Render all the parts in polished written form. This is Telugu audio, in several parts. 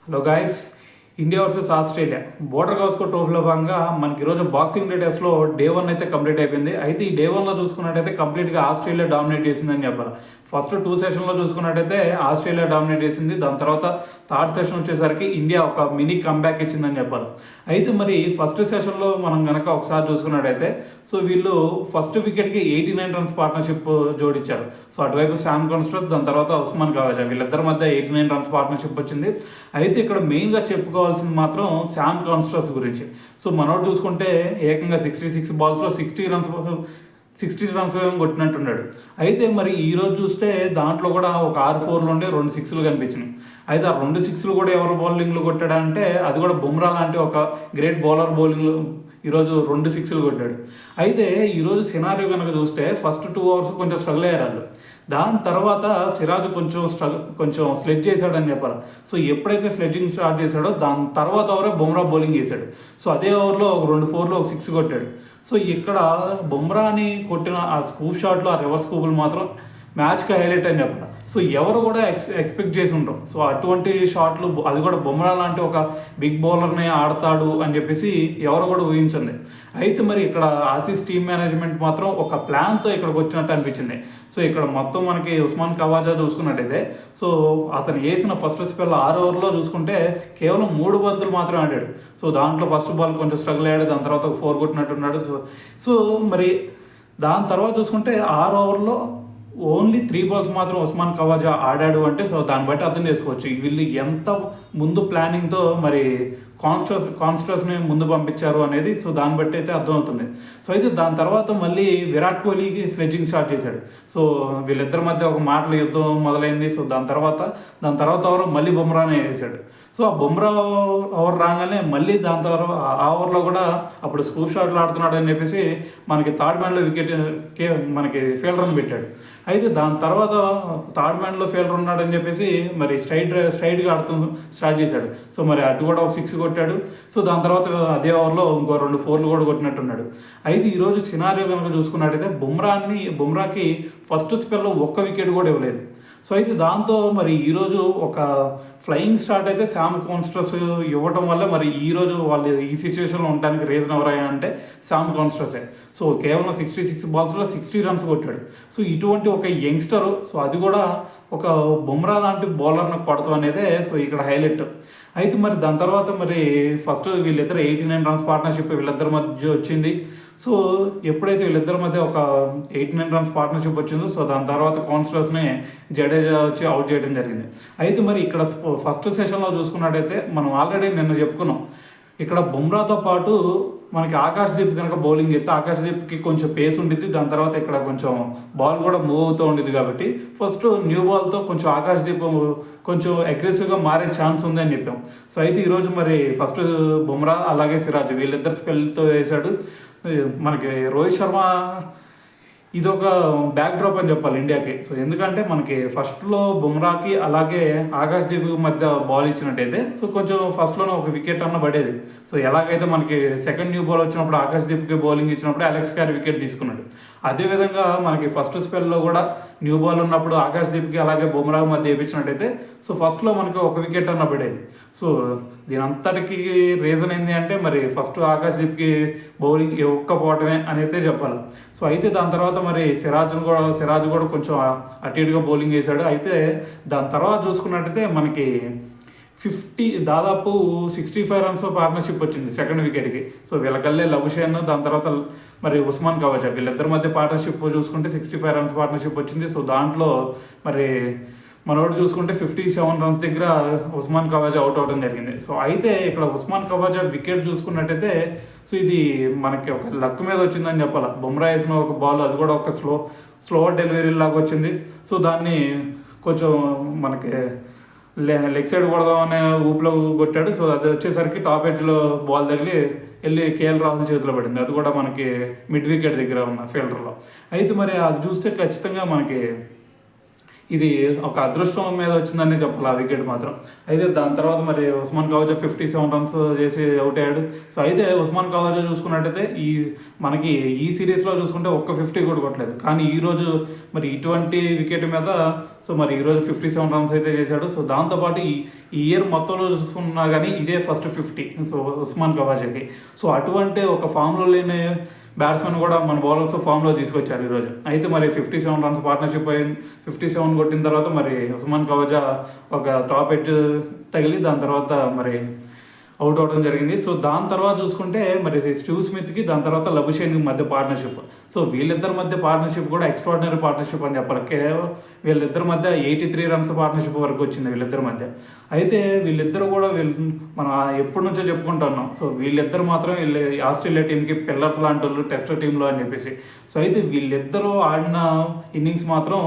Hello guys, India versus Australia border Gavaskar ట్రోఫీలో భాగంగా మనకి ఈరోజు బాక్సింగ్ డే టెస్ట్లో డే 1 అయితే కంప్లీట్ అయిపోయింది. అయితే ఈ డే 1లో చూసుకున్నట్టయితే కంప్లీట్గా ఆస్ట్రేలియా డామినేట్ చేసిందని చెప్పాలి. ఫస్ట్ 2 సెషన్లో చూసుకున్నట్టయితే ఆస్ట్రేలియా డామినేట్ చేసింది. దాని తర్వాత థర్డ్ సెషన్ వచ్చేసరికి ఇండియా ఒక మినీ కంబ్యాక్ ఇచ్చిందని చెప్పాలి. అయితే మరి ఫస్ట్ సెషన్లో మనం కనుక ఒకసారి చూసుకున్నట్టయితే సో వీళ్ళు ఫస్ట్ వికెట్కి 89 రన్స్ పార్ట్నర్షిప్ జోడించారు. సో అటువైపు శామ్ కన్స్ట్రక్ట్, దాని తర్వాత ఉస్మాన్ ఖవాజా, వీళ్ళిద్దరి మధ్య 89 రన్స్ పార్ట్నర్షిప్ వచ్చింది. అయితే ఇక్కడ మెయిన్గా చెప్పుకోవాల్సింది మాత్రం శామ్ కన్స్ట్రక్ట్ గురించి. సో మనోడు చూసుకుంటే ఏకంగా 66 బాల్స్లో 60 రన్స్ కొట్టినట్టున్నాడు. అయితే మరి ఈరోజు చూస్తే దాంట్లో కూడా ఒక 6 4లు ఉండే 2 6లు కనిపించినాయి. అయితే ఆ 2 6లు కూడా ఎవరు బౌలింగ్లు కొట్టాడంటే అది కూడా బుమ్రా లాంటి ఒక గ్రేట్ బౌలర్ బౌలింగ్లు ఈరోజు 2 6లు కొట్టాడు. అయితే ఈరోజు సినారియో కనుక చూస్తే ఫస్ట్ 2 ఓవర్స్ కొంచెం స్ట్రగుల్ అయ్యారు వాళ్ళు. దాని తర్వాత సిరాజ్ కొంచెం స్లెడ్జ్ చేశాడని చెప్పాలి. సో ఎప్పుడైతే స్లెడ్జింగ్ స్టార్ట్ చేశాడో దాని తర్వాత ఓవరే బుమ్రా బౌలింగ్ చేశాడు. సో అదే ఓవర్లో ఒక 2 4లు ఒక 6 కొట్టాడు. సో ఇక్కడ బుమ్రాని కొట్టిన ఆ స్కూప్ షాట్లో ఆ రివర్స్ స్కూపులు మాత్రం మ్యాచ్కి హైలైట్ అని చెప్పాలి. సో ఎవరు కూడా ఎక్స్పెక్ట్ చేసి ఉంటాం. సో అటువంటి షాట్లు, అది కూడా బుమ్రా లాంటి ఒక బిగ్ బౌలర్ని ఆడతాడు అని చెప్పేసి ఎవరు కూడా ఊహించండి. అయితే మరి ఇక్కడ ఆసీస్ టీమ్ మేనేజ్మెంట్ మాత్రం ఒక ప్లాన్తో ఇక్కడికి వచ్చినట్టు అనిపించింది. సో ఇక్కడ మొత్తం మనకి ఉస్మాన్ ఖవాజా చూసుకున్నట్టయితే సో అతను వేసిన ఫస్ట్ స్పెల్ 6 ఓవర్లో చూసుకుంటే కేవలం 3 బంతులు మాత్రమే ఆడాడు. సో దాంట్లో ఫస్ట్ బాల్ కొంచెం స్ట్రగుల్ అయ్యాడు, దాని తర్వాత ఒక 4 కొట్టినట్టున్నాడు. సో మరి దాని తర్వాత చూసుకుంటే 6 ఓవర్లో ఓన్లీ 3 బాల్స్ మాత్రం ఉస్మాన్ ఖవాజా ఆడాడు అంటే సో దాన్ని బట్టి అర్థం చేసుకోవచ్చు వీళ్ళు ఎంత ముందు ప్లానింగ్తో మరి కాన్స్ట్రస్ని ముందు పంపించారు అనేది. సో దాన్ని బట్టి అయితే అర్థమవుతుంది. సో అయితే దాని తర్వాత మళ్ళీ విరాట్ కోహ్లీకి స్లెడ్జింగ్ స్టార్ట్ చేశాడు. సో వీళ్ళిద్దరి మధ్య ఒక మాటల యుద్ధం మొదలైంది. సో దాని తర్వాత ఓవర్ మళ్ళీ బుమ్రానే వేసాడు. సో ఆ బుమ్రా ఓవర్ రాగానే మళ్ళీ దాని తర్వాత ఆ ఓవర్లో కూడా అప్పుడు స్కూప్ షాట్లు ఆడుతున్నాడు అని చెప్పేసి మనకి థర్డ్ మ్యాన్లో మనకి ఫీల్డర్ని పెట్టాడు. అయితే దాని తర్వాత థర్డ్ మ్యాన్లో ఫీల్డర్ ఉన్నాడని చెప్పేసి మరి స్ట్రైట్గా ఆడుతూ స్టార్ట్ చేశాడు. సో మరి అటు కూడా ఒక 6 కొట్టాడు. సో దాని తర్వాత అదే ఓవర్లో ఇంకో 2 4లు కూడా కొట్టినట్టున్నాడు. అయితే ఈరోజు సినారియో కనుక చూసుకున్నట్టయితే బుమ్రాకి ఫస్ట్ స్పెల్లో ఒక్క వికెట్ కూడా ఇవ్వలేదు. సో అయితే దాంతో మరి ఈరోజు ఒక ఫ్లయింగ్ స్టార్ట్ అయితే శామ్ కాన్స్ట్రస్ ఇవ్వటం వల్ల మరి ఈరోజు వాళ్ళు ఈ సిచ్యువేషన్లో ఉండడానికి రీజన్ ఎవరయ్యా అంటే శామ్ కాన్స్ట్రసే. సో కేవలం 66 బాల్స్లో 60 రన్స్ కొట్టాడు. సో ఇటువంటి ఒక యంగ్స్టర్, సో అది కూడా ఒక బుమ్రా లాంటి బౌలర్ని కొడతాం అనేదే సో ఇక్కడ హైలైట్. అయితే మరి దాని తర్వాత మరి ఫస్ట్ వీళ్ళిద్దరు 89 రన్స్ పార్ట్నర్షిప్ వీళ్ళిద్దరి మధ్య వచ్చింది. సో ఎప్పుడైతే వీళ్ళిద్దరి మధ్య ఒక 89 రన్స్ పార్ట్నర్షిప్ వచ్చిందో సో దాని తర్వాత కాన్స్ట్రస్ని జడేజా వచ్చి అవుట్ చేయడం జరిగింది. అయితే మరి ఇక్కడ ఫస్ట్ సెషన్లో చూసుకున్నట్టయితే మనం ఆల్రెడీ నిన్న చెప్పుకున్నాం, ఇక్కడ బుమ్రాతో పాటు మనకి ఆకాశ్దీప్ కనుక బౌలింగ్ చేస్తే ఆకాశ్దీప్కి కొంచెం పేస్ ఉండిద్ది. దాని తర్వాత ఇక్కడ కొంచెం బాల్ కూడా మూవ్ అవుతూ ఉండేది కాబట్టి ఫస్ట్ న్యూ బాల్తో కొంచెం ఆకాశ్దీప్ కొంచెం అగ్రెసివ్గా మారే ఛాన్స్ ఉంది అని చెప్పాం. సో అయితే ఈరోజు మరి ఫస్ట్ బుమ్రా అలాగే సిరాజ్ వీళ్ళిద్దరు స్పెల్తో వేశాడు. మనకి రోహిత్ శర్మ ఇదొక బ్యాక్ డ్రాప్ అని చెప్పాలి ఇండియాకి. సో ఎందుకంటే మనకి ఫస్ట్లో బుమ్రాకి అలాగే ఆకాశ్దీప్ మధ్య బాల్ ఇచ్చినట్టయితే సో కొంచెం ఫస్ట్లోనే ఒక వికెట్ అన్న పడేది. సో ఎలాగైతే మనకి సెకండ్ న్యూ బాల్ వచ్చినప్పుడు ఆకాశ్దీప్కి బౌలింగ్ ఇచ్చినప్పుడు అలెక్స్ క్యారీ వికెట్ తీసుకున్నాడు. అదేవిధంగా మనకి ఫస్ట్ స్పెల్లో కూడా న్యూ బాల్ ఉన్నప్పుడు ఆకాశ్దీప్కి అలాగే బుమ్రా మధ్య వేయించినట్టయితే సో ఫస్ట్లో మనకి ఒక వికెట్ అన్న పడేది. సో దీని అంతటికి రీజన్ ఏంటి అంటే మరి ఫస్ట్ ఆకాశ్దీప్కి బౌలింగ్ ఇవ్వకపోవటమే అనేది చెప్పాలి. సో అయితే దాని తర్వాత మరి సిరాజ్ కూడా కొంచెం అటు ఇటుగా బౌలింగ్ వేశాడు. అయితే దాని తర్వాత చూసుకున్నట్టయితే మనకి దాదాపు 65 రన్స్ పార్ట్నర్షిప్ వచ్చింది సెకండ్ వికెట్కి. సో వీళ్ళకల్లే లబుషేన్, దాని తర్వాత మరి ఉస్మాన్ ఖవాజా వీళ్ళిద్దరి మధ్య పార్ట్నర్షిప్ చూసుకుంటే 65 రన్స్ పార్ట్నర్షిప్ వచ్చింది. సో దాంట్లో మరి మనోడు చూసుకుంటే 57 రన్స్ దగ్గర ఉస్మాన్ ఖవాజా అవుట్ అవడం జరిగింది. సో అయితే ఇక్కడ ఉస్మాన్ ఖవాజా వికెట్ చూసుకున్నట్టయితే సో ఇది మనకి ఒక లక్ మీద వచ్చిందని చెప్పాలి. బుమ్రా వేసిన ఒక బాల్ అది కూడా ఒక స్లో డెలివరీ లాగా వచ్చింది. సో దాన్ని కొంచెం మనకి లెగ్ సైడ్ కొడదామనే ఊపిలో కొట్టాడు. సో అది వచ్చేసరికి టాప్ ఎడ్జ్లో బాల్ తగిలి వెళ్ళి కేఎల్ రాహుల్ చేతిలో పడింది. అది కూడా మనకి మిడ్ వికెట్ దగ్గర ఉన్న ఫీల్డర్లో. అయితే మరి అది చూస్తే ఖచ్చితంగా మనకి ఇది ఒక అదృష్టం మీద వచ్చిందని చెప్పాలి ఆ వికెట్ మాత్రం. అయితే దాని తర్వాత మరి ఉస్మాన్ ఖవాజా 57 రన్స్ చేసి అవుట్ అయ్యాడు. సో అయితే ఉస్మాన్ ఖవాజా చూసుకున్నట్టయితే మనకి ఈ సిరీస్లో చూసుకుంటే ఒక్క 50 కూడా కొట్టలేదు. కానీ ఈరోజు మరి ఇటువంటి వికెట్ మీద సో మరి ఈరోజు 57 రన్స్ అయితే చేశాడు. సో దాంతోపాటు ఈ ఇయర్ మొత్తంలో చూసుకున్నా కానీ ఇదే ఫస్ట్ 50 సో ఉస్మాన్ ఖవాజాకి. సో అటువంటి ఒక ఫామ్లో లేని బ్యాట్స్మెన్ కూడా మన బౌలర్స్ ఫామ్లో తీసుకొచ్చారు ఈరోజు. అయితే మరి 57 రన్స్ పార్ట్నర్షిప్ అయింది. 57 కొట్టిన తర్వాత మరి ఉస్మాన్ ఖవాజా ఒక టాప్ ఎడ్జ్ తగిలి దాని తర్వాత మరి అవుట్ అవడం జరిగింది. సో దాని తర్వాత చూసుకుంటే మరి స్టీవ్ స్మిత్కి దాని తర్వాత లబుషేన్కి మధ్య పార్ట్నర్షిప్. సో వీళ్ళిద్దరి మధ్య పార్ట్నర్షిప్ కూడా ఎక్స్ట్రాడినరీ పార్ట్నర్షిప్ అని చెప్పాలి. కేవలం వీళ్ళిద్దరి మధ్య 83 రన్స్ పార్ట్నర్షిప్ వరకు వచ్చింది వీళ్ళిద్దరి మధ్య. అయితే వీళ్ళిద్దరు కూడా మనం ఎప్పటి నుంచో చెప్పుకుంటూ ఉన్నాం. సో వీళ్ళిద్దరు మాత్రం ఆస్ట్రేలియా టీంకి పిల్లర్స్ లాంటి వాళ్ళు టెస్ట్ టీంలో అని చెప్పేసి. సో అయితే వీళ్ళిద్దరూ ఆడిన ఇన్నింగ్స్ మాత్రం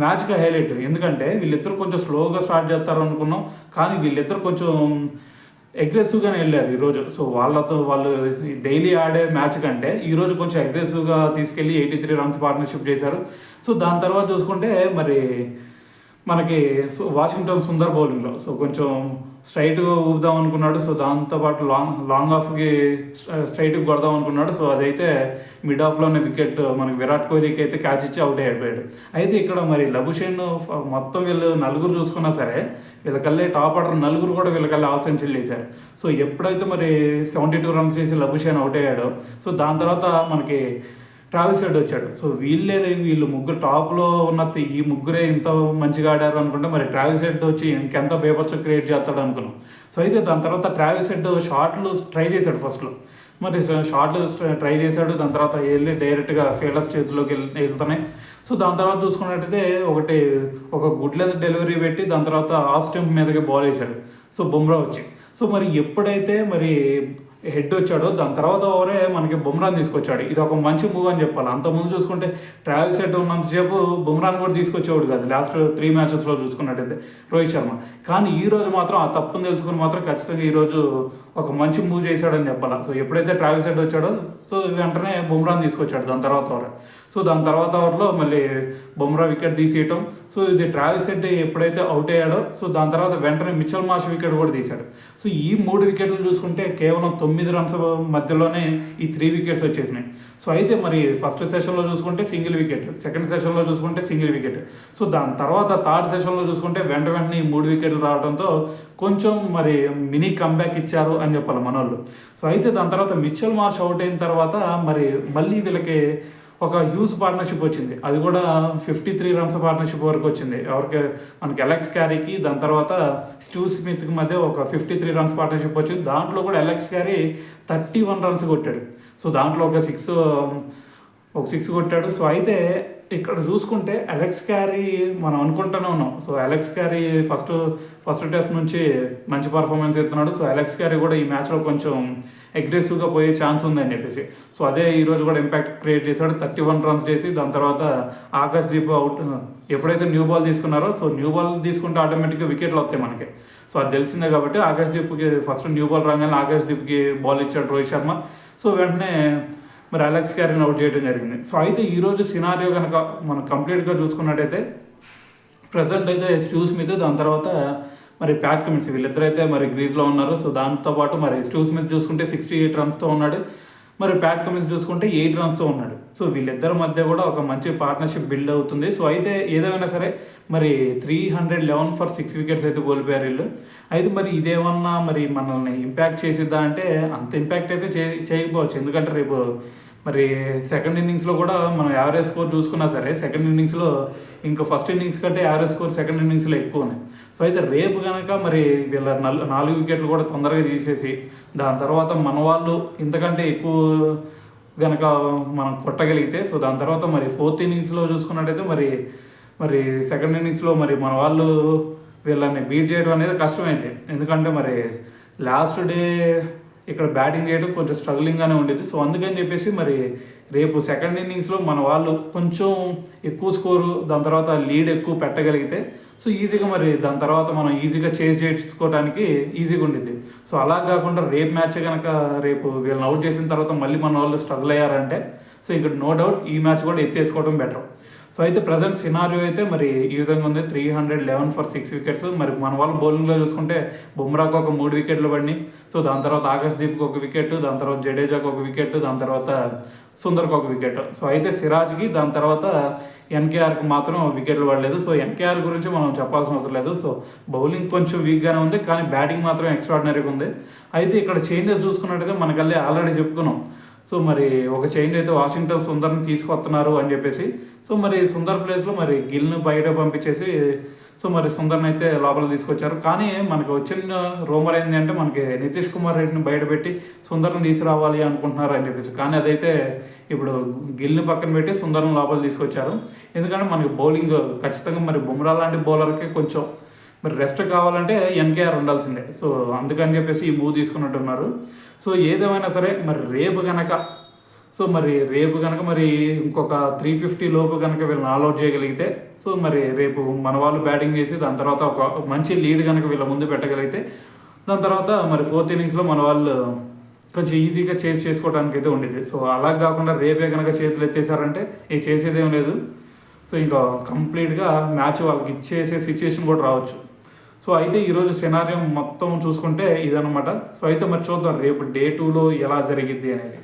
మ్యాచ్గా హైలైట్. ఎందుకంటే వీళ్ళిద్దరు కొంచెం స్లోగా స్టార్ట్ చేస్తారు అనుకున్నాం, కానీ వీళ్ళిద్దరు కొంచెం అగ్రెసివ్గానే వెళ్ళారు ఈరోజు. సో వాళ్ళు డైలీ ఆడే మ్యాచ్ కంటే ఈరోజు కొంచెం అగ్రెసివ్గా తీసుకెళ్ళి 83 రన్స్ పార్ట్నర్షిప్ చేశారు. సో దాని తర్వాత చూసుకుంటే మరి మనకి వాషింగ్టన్ సుందర్ బౌలింగ్లో సో కొంచెం స్ట్రైట్గా ఊపుదాం అనుకున్నాడు. సో దాంతోపాటు లాంగ్ ఆఫ్కి స్ట్రైట్కి కొడదాం అనుకున్నాడు. సో అదైతే మిడ్ ఆఫ్లోనే వికెట్ మనకి విరాట్ కోహ్లీకి అయితే క్యాచ్ ఇచ్చి అవుట్ అయిపోయాడు. అయితే ఇక్కడ మరి లబుషేన్ మొత్తం వీళ్ళు నలుగురు చూసుకున్నా సరే వీళ్ళకల్లే టాప్ ఆర్డర్ నలుగురు కూడా వీళ్ళకల్లే హాఫ్ సెంచరీ వేశారు. సో ఎప్పుడైతే మరి 72 రన్స్ చేసి లబుషేన్ అవుట్ అయ్యాడో సో దాని తర్వాత మనకి ట్రావిస్ హెడ్ వచ్చాడు. సో వీళ్ళు ముగ్గురు టాప్లో ఉన్న ఈ ముగ్గురే ఇంత మంచిగా ఆడారు అనుకుంటే మరి ట్రావిస్ హెడ్ వచ్చి ఇంకెంత బేపచ్చు క్రియేట్ చేస్తాడు అనుకున్నాం. సో అయితే దాని తర్వాత ట్రావిస్ హెడ్ షాట్లు ట్రై చేశాడు ఫస్ట్లో. మరి షాట్లు ట్రై చేశాడు. దాని తర్వాత వెళ్ళి డైరెక్ట్గా ఫీల్డర్స్ చేతిలోకి వెళ్తున్నాయి. సో దాని తర్వాత చూసుకున్నట్టయితే ఒక గుడ్ లెంత్ డెలివరీ పెట్టి దాని తర్వాత ఆఫ్ స్టంప్ మీదకి బాల్ వేశాడు. సో బుమ్రా వచ్చి సో మరి ఎప్పుడైతే మరి హెడ్ వచ్చాడో దాని తర్వాత ఓవరే మనకి బుమ్రాని తీసుకొచ్చాడు. ఇది ఒక మంచి మూవ్ అని చెప్పాలి. అంతకుముందు చూసుకుంటే ట్రావిస్ హెడ్ ఉన్నంతసేపు బుమ్రాని కూడా తీసుకొచ్చేవాడు కాదు లాస్ట్ 3 మ్యాచెస్లో చూసుకున్నట్టయితే రోహిత్ శర్మ. కానీ ఈ రోజు మాత్రం ఆ తప్పును తెలుసుకుని మాత్రం ఖచ్చితంగా ఈరోజు ఒక మంచి మూవ్ చేశాడని చెప్పాలి. సో ఎప్పుడైతే ట్రావిస్ హెడ్ వచ్చాడో సో వెంటనే బుమ్రాని తీసుకొచ్చాడు దాని తర్వాత ఓవర్. సో దాని తర్వాత ఓవర్లో మళ్ళీ బుమ్రా వికెట్ తీసేయటం. సో ఇది ట్రావిస్ హెడ్ ఎప్పుడైతే అవుట్ అయ్యాడో సో దాని తర్వాత వెంటనే మిచెల్ మార్ష్ వికెట్ కూడా తీశాడు. సో ఈ 3 వికెట్లు చూసుకుంటే కేవలం 9 రన్స్ మధ్యలోనే ఈ 3 వికెట్స్ వచ్చేసినాయి. సో అయితే మరి ఫస్ట్ సెషన్లో చూసుకుంటే సింగిల్ వికెట్, సెకండ్ సెషన్లో చూసుకుంటే సింగిల్ వికెట్. సో దాని తర్వాత థర్డ్ సెషన్లో చూసుకుంటే వెంటనే ఈ 3 వికెట్లు రావడంతో కొంచెం మరి మినీ కంబ్యాక్ ఇచ్చారు అని చెప్పాలి మనోళ్ళు. సో అయితే దాని తర్వాత మిచెల్ మార్ష్ అవుట్ అయిన తర్వాత మరి మళ్ళీ వీళ్ళకి ఒక హ్యూజ్ పార్ట్నర్షిప్ వచ్చింది. అది కూడా 53 రన్స్ పార్ట్నర్షిప్ వరకు వచ్చింది. మనకి అలెక్స్ క్యారీకి దాని తర్వాత స్టీవ్ స్మిత్కి మధ్య ఒక 53 రన్స్ పార్ట్నర్షిప్ వచ్చింది. దాంట్లో కూడా అలెక్స్ క్యారీ 31 రన్స్ కొట్టాడు. సో దాంట్లో ఒక సిక్స్ కొట్టాడు. సో అయితే ఇక్కడ చూసుకుంటే అలెక్స్ క్యారీ మనం అనుకుంటూనే ఉన్నాం. So Alex Carey first test నుంచి మంచి పర్ఫార్మెన్స్ ఇస్తున్నాడు. సో అలెక్స్ క్యారీ కూడా ఈ మ్యాచ్లో కొంచెం అగ్రెసివ్గా పోయే ఛాన్స్ ఉందని చెప్పేసి సో అదే ఈరోజు కూడా ఇంపాక్ట్ క్రియేట్ చేశాడు. 31 రన్స్ చేసి దాని తర్వాత ఆకాశ్దీప్ అవుట్. ఎప్పుడైతే న్యూ బాల్ తీసుకున్నారో సో న్యూ బాల్ తీసుకుంటే ఆటోమేటిక్గా వికెట్లు వస్తాయి మనకి. సో అది తెలిసిందే కాబట్టి ఆకాశ్దీప్కి ఫస్ట్ న్యూ బాల్ రాగానే ఆకాశ్దీప్కి బాల్ ఇచ్చాడు రోహిత్ శర్మ. సో వెంటనే మరి అలెక్స్ క్యారీని అవుట్ చేయడం జరిగింది. సో అయితే ఈరోజు సినారియో కనుక మనం కంప్లీట్గా చూసుకున్నట్టయితే ప్రజెంట్ అయితే స్టీవ్ స్మిత్ దాని తర్వాత మరి ప్యాట్ కమిన్స్ వీళ్ళిద్దరైతే మరి గ్రీజ్లో ఉన్నారు. సో దాంతోపాటు మరి స్టీవ్ స్మిత్ చూసుకుంటే 68 రన్స్తో ఉన్నాడు. మరి ప్యాట్ కమిన్స్ చూసుకుంటే 8 రన్స్తో ఉన్నాడు. సో వీళ్ళిద్దరి మధ్య కూడా ఒక మంచి పార్ట్నర్షిప్ బిల్డ్ అవుతుంది. సో అయితే ఏదేమైనా సరే మరి 311 ఫర్ 6 వికెట్స్ అయితే కోల్పోయారు వీళ్ళు. అయితే మరి ఇదేమన్నా మరి మనల్ని ఇంపాక్ట్ చేసిద్దా అంటే అంత ఇంపాక్ట్ అయితే చేయకపోవచ్చు. ఎందుకంటే రేపు మరి సెకండ్ ఇన్నింగ్స్లో కూడా మనం యావరేజ్ స్కోర్ చూసుకున్నా సరే సెకండ్ ఇన్నింగ్స్లో ఇంకా ఫస్ట్ ఇన్నింగ్స్ కంటే యావరేజ్ స్కోర్ సెకండ్ ఇన్నింగ్స్లో ఎక్కువ ఉంది. సో అయితే రేపు కనుక మరి వీళ్ళ 4 వికెట్లు కూడా తొందరగా తీసేసి దాని తర్వాత మన వాళ్ళు ఇంతకంటే ఎక్కువ కనుక మనం కొట్టగలిగితే సో దాని తర్వాత మరి ఫోర్త్ ఇన్నింగ్స్లో చూసుకున్నట్టయితే మరి సెకండ్ ఇన్నింగ్స్లో మరి మన వాళ్ళు వీళ్ళని బీట్ చేయడం అనేది కష్టమైంది. ఎందుకంటే మరి లాస్ట్ డే ఇక్కడ బ్యాటింగ్ చేయడం కొంచెం స్ట్రగ్లింగ్గానే ఉండేది. సో అందుకని చెప్పేసి మరి రేపు సెకండ్ ఇన్నింగ్స్లో మన వాళ్ళు కొంచెం ఎక్కువ స్కోరు దాని తర్వాత లీడ్ ఎక్కువ పెట్టగలిగితే సో ఈజీగా మరి దాని తర్వాత మనం ఈజీగా చేజ్ చేసుకోవడానికి ఈజీగా ఉండిద్ది. సో అలా కాకుండా రేపు మ్యాచ్ కనుక రేపు వీళ్ళని అవుట్ చేసిన తర్వాత మళ్ళీ మన వాళ్ళు స్ట్రగుల్ అయ్యారంటే సో ఇక్కడ నో డౌట్ ఈ మ్యాచ్ కూడా ఎత్తేసుకోవడం బెటర్. సో సో అయితే ప్రజెంట్ సినారియో అయితే మరి ఈ విధంగా ఉంది. 311 ఫర్ 6 వికెట్స్. మరి మన వాళ్ళు బౌలింగ్లో చూసుకుంటే బుమ్రాకు ఒక 3 వికెట్లు పడినాయి. సో దాని తర్వాత ఆకాశ్దీప్కి ఒక వికెట్, దాని తర్వాత జడేజాకు ఒక వికెట్, దాని తర్వాత సుందర్కి ఒక వికెట్. సో అయితే సిరాజ్కి దాని తర్వాత ఎన్కేఆర్కి మాత్రం వికెట్లు పడలేదు. సో ఎన్కేఆర్ గురించి మనం చెప్పాల్సిన అవసరం లేదు. సో బౌలింగ్ కొంచెం వీక్గానే ఉంది, కానీ బ్యాటింగ్ మాత్రం ఎక్స్ట్రాడినరీగా ఉంది. అయితే ఇక్కడ చేంజెస్ చూసుకున్నట్టయితే మనకల్లి ఆల్రెడీ చెప్పుకున్నాం. సో మరి ఒక చేంజ్ అయితే వాషింగ్టన్ సుందర్ని తీసుకొస్తున్నారు అని చెప్పేసి. సో మరి సుందర్ ప్లేస్లో మరి గిల్ను బయట పంపించేసి సో మరి సుందర్ని అయితే లోపల తీసుకొచ్చారు. కానీ మనకు వచ్చిన రూమర్ ఏంటి అంటే మనకి నితీష్ కుమార్ రెడ్డిని బయటపెట్టి సుందర్ని తీసుకురావాలి అనుకుంటున్నారు అని చెప్పేసి. కానీ అదైతే ఇప్పుడు గిల్ని పక్కన పెట్టి సుందర్ని లోపల తీసుకొచ్చారు. ఎందుకంటే మనకి బౌలింగ్ ఖచ్చితంగా మరి బుమ్రా లాంటి బౌలర్కి కొంచెం మరి రెస్ట్ కావాలంటే ఎన్కేఆర్ ఉండాల్సిందే. సో అందుకని చెప్పేసి ఈ మూవ్ తీసుకున్నట్టున్నారు. సో ఏదేమైనా సరే మరి రేపు కనుక మరి ఇంకొక 350 లోపు కనుక వీళ్ళని ఆల్అౌట్ చేయగలిగితే, సో మరి రేపు మన వాళ్ళు బ్యాటింగ్ చేసి దాని తర్వాత ఒక మంచి లీడ్ కనుక వీళ్ళ ముందు పెట్టగలిగితే, దాని తర్వాత మరి 4th ఇన్నింగ్స్లో మన వాళ్ళు కొంచెం ఈజీగా చేసుకోవడానికి అయితే ఉండేది. సో అలా కాకుండా రేపే కనుక చేతులు ఎత్తేసారంటే చేసేదేం లేదు. సో ఇంకా కంప్లీట్గా మ్యాచ్ వాళ్ళకి ఇచ్చేసే సిచ్యువేషన్ కూడా రావచ్చు. సో అయితే ఈరోజు సినారియో మొత్తం చూసుకుంటే ఇదనమాట. సో అయితే మరి చూద్దాం రేపు డే 2లో ఎలా జరిగిద్ది అనేది.